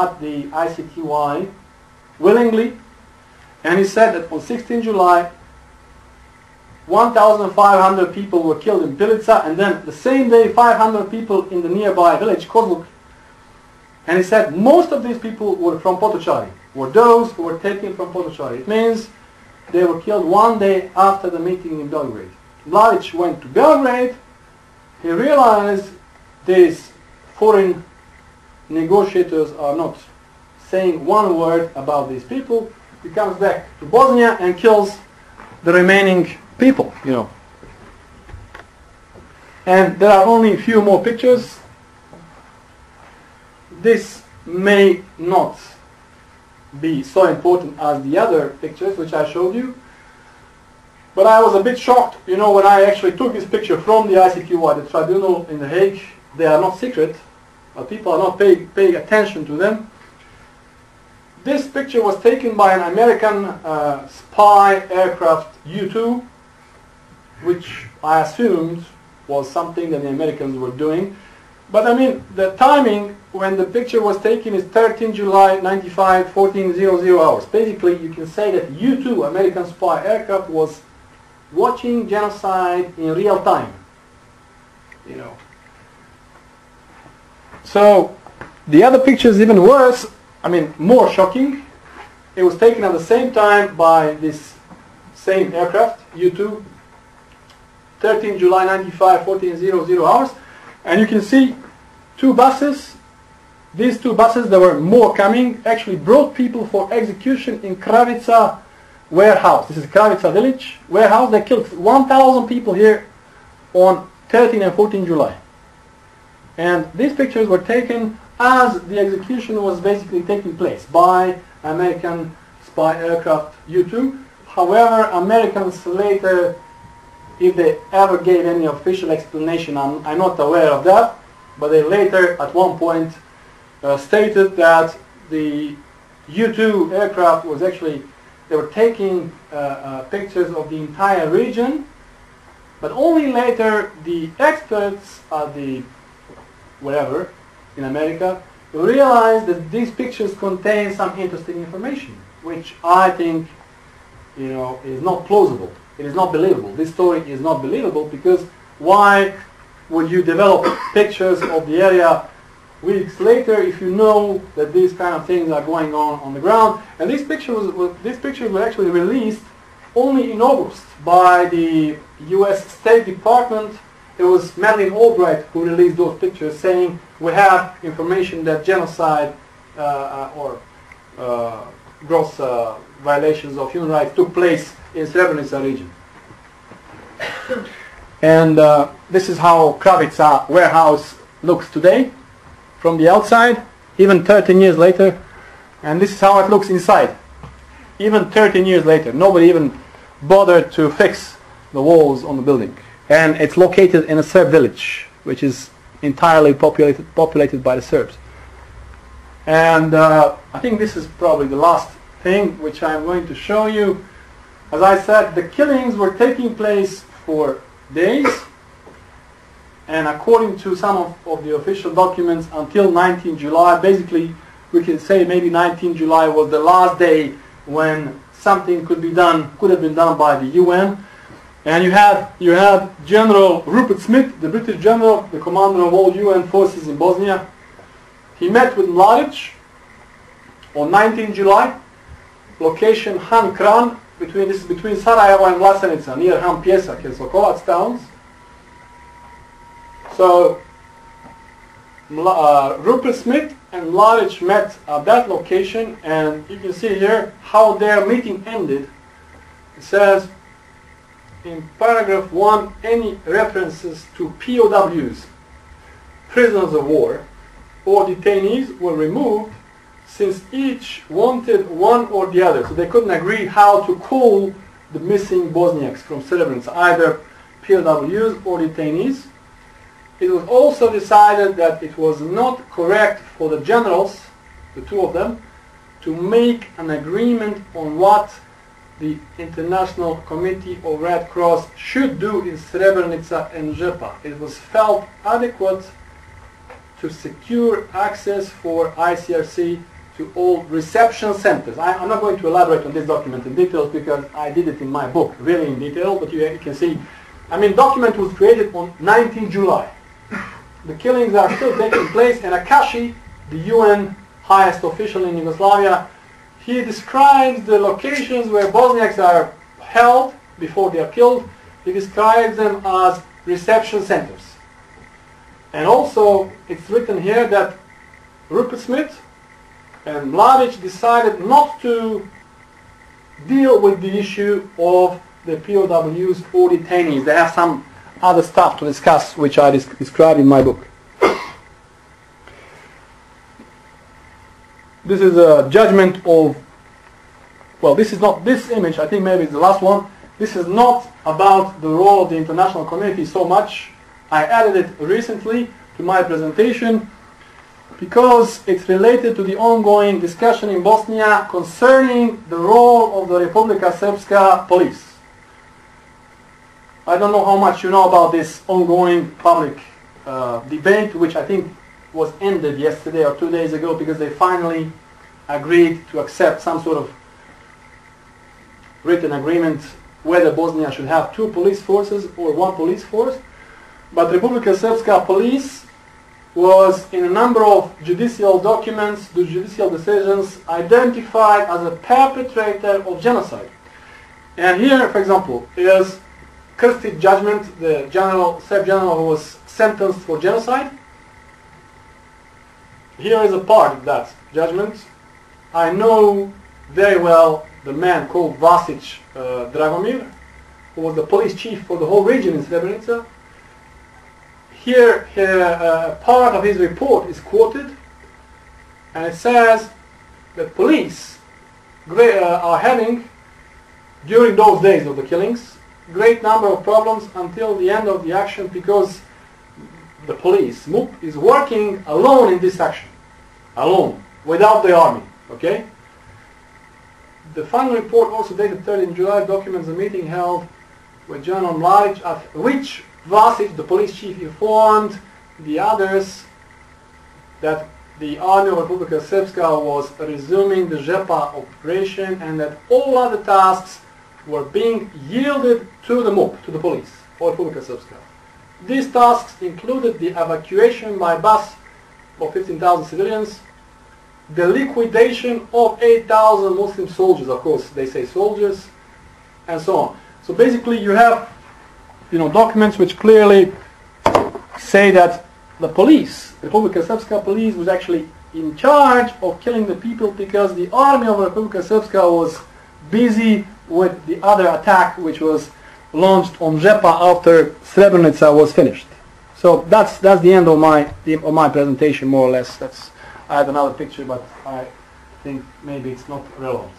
at the ICTY willingly, and he said that on 16 July 1,500 people were killed in Pilica, and then the same day 500 people in the nearby village Kozluk. And he said most of these people were from Potocari, were those who were taken from Potocari. It means they were killed one day after the meeting in Belgrade. Mladic went to Belgrade. He realized these foreign negotiators are not saying one word about these people. He comes back to Bosnia and kills the remaining people, you know. And there are only a few more pictures. This may not be so important as the other pictures which I showed you, but I was a bit shocked, you know, when I actually took this picture from the ICTY, the tribunal in The Hague. They are not secret, but people are not paying attention to them. This picture was taken by an American spy aircraft U-2, which I assumed was something that the Americans were doing. But I mean, the timing when the picture was taken is 13 July 95, 14:00 hours. Basically, you can say that U-2, American spy aircraft, was watching genocide in real time. You know. So the other picture is even worse. I mean, more shocking. It was taken at the same time by this same aircraft, U-2, 13 July 95, 14:00 hours. And you can see two buses. These two buses, there were more coming, actually brought people for execution in Kravica warehouse. This is Kravica village warehouse. They killed 1,000 people here on 13 and 14 July. And these pictures were taken as the execution was basically taking place by American spy aircraft U-2. However, Americans later, if they ever gave any official explanation, I'm not aware of that, but they later at one point stated that the U-2 aircraft was actually, they were taking pictures of the entire region, but only later the experts at the wherever in America realized that these pictures contain some interesting information, which I think, you know, is not plausible. It is not believable. This story is not believable, because why would you develop pictures of the area weeks later if you know that these kind of things are going on the ground? And these pictures were actually released only in August by the U.S. State Department. It was Madeleine Albright who released those pictures, saying we have information that genocide or gross violations of human rights took place in Srebrenica region. And this is how Kravica warehouse looks today from the outside, even 13 years later. And this is how it looks inside, even 13 years later. Nobody even bothered to fix the walls on the building. And it's located in a Serb village, which is entirely populated by the Serbs. And I think this is probably the last thing which I'm going to show you. As I said, the killings were taking place for days, and according to some of the official documents, until 19 July, basically we can say maybe 19 July was the last day when something could have been done by the UN. And you had General Rupert Smith, the British general, the commander of all UN forces in Bosnia. He met with Mladic on 19 July, location Han Kran, this is between Sarajevo and Vlasenica, near Han Pjesak and Sokovac towns. So Rupert Smith and Mladic met at that location, and you can see here how their meeting ended. It says in paragraph 1, any references to POWs, prisoners of war, or detainees were removed, since each wanted one or the other. So they couldn't agree how to call the missing Bosniaks from Srebrenica, either POWs or detainees. It was also decided that it was not correct for the generals, the two of them, to make an agreement on what the International Committee of Red Cross should do in Srebrenica and Žepa. It was felt adequate to secure access for ICRC to all reception centers. I'm not going to elaborate on this document in details because I did it in my book, really in detail, but you can see, I mean, document was created on 19 July. The killings are still taking place, and Akashi, the UN highest official in Yugoslavia, he describes the locations where Bosniaks are held before they are killed. He describes them as reception centers. And also, it's written here that Rupert Smith and Mladic decided not to deal with the issue of the POWs or detainees. They have some other stuff to discuss, which I described in my book. This is a judgment of, well, this is not this image, I think maybe it's the last one. This is not about the role of the international community so much. I added it recently to my presentation because it's related to the ongoing discussion in Bosnia concerning the role of the Republika Srpska police. I don't know how much you know about this ongoing public debate, which I think was ended yesterday or 2 days ago because they finally agreed to accept some sort of written agreement whether Bosnia should have 2 police forces or 1 police force. But Republika Srpska police was in a number of judicial documents, the judicial decisions, identified as a perpetrator of genocide. And here, for example, is Krstić judgment, the Serb general who was sentenced for genocide. Here is a part of that judgment. I know very well the man called Vasic Dragomir, who was the police chief for the whole region in Srebrenica. Here, part of his report is quoted, and it says that police are having, during those days of the killings, great number of problems until the end of the action because the police, MUP, is working alone in this action. Alone, without the army, okay? The final report, also dated 13 July, documents a meeting held with General Mladic, at which Vasic, the police chief, informed the others that the army of Republika Srpska was resuming the Žepa operation and that all other tasks were being yielded to the MUP, to the police, or Republika Srpska. These tasks included the evacuation by bus of 15,000 civilians, the liquidation of 8,000 Muslim soldiers, of course they say soldiers, and so on. So basically you have, documents which clearly say that the police, Republika Srpska police, was actually in charge of killing the people because the army of Republika Srpska was busy with the other attack which was launched on Žepa after Srebrenica was finished. So that's the end of my presentation, more or less. I had another picture, but I think maybe it's not relevant.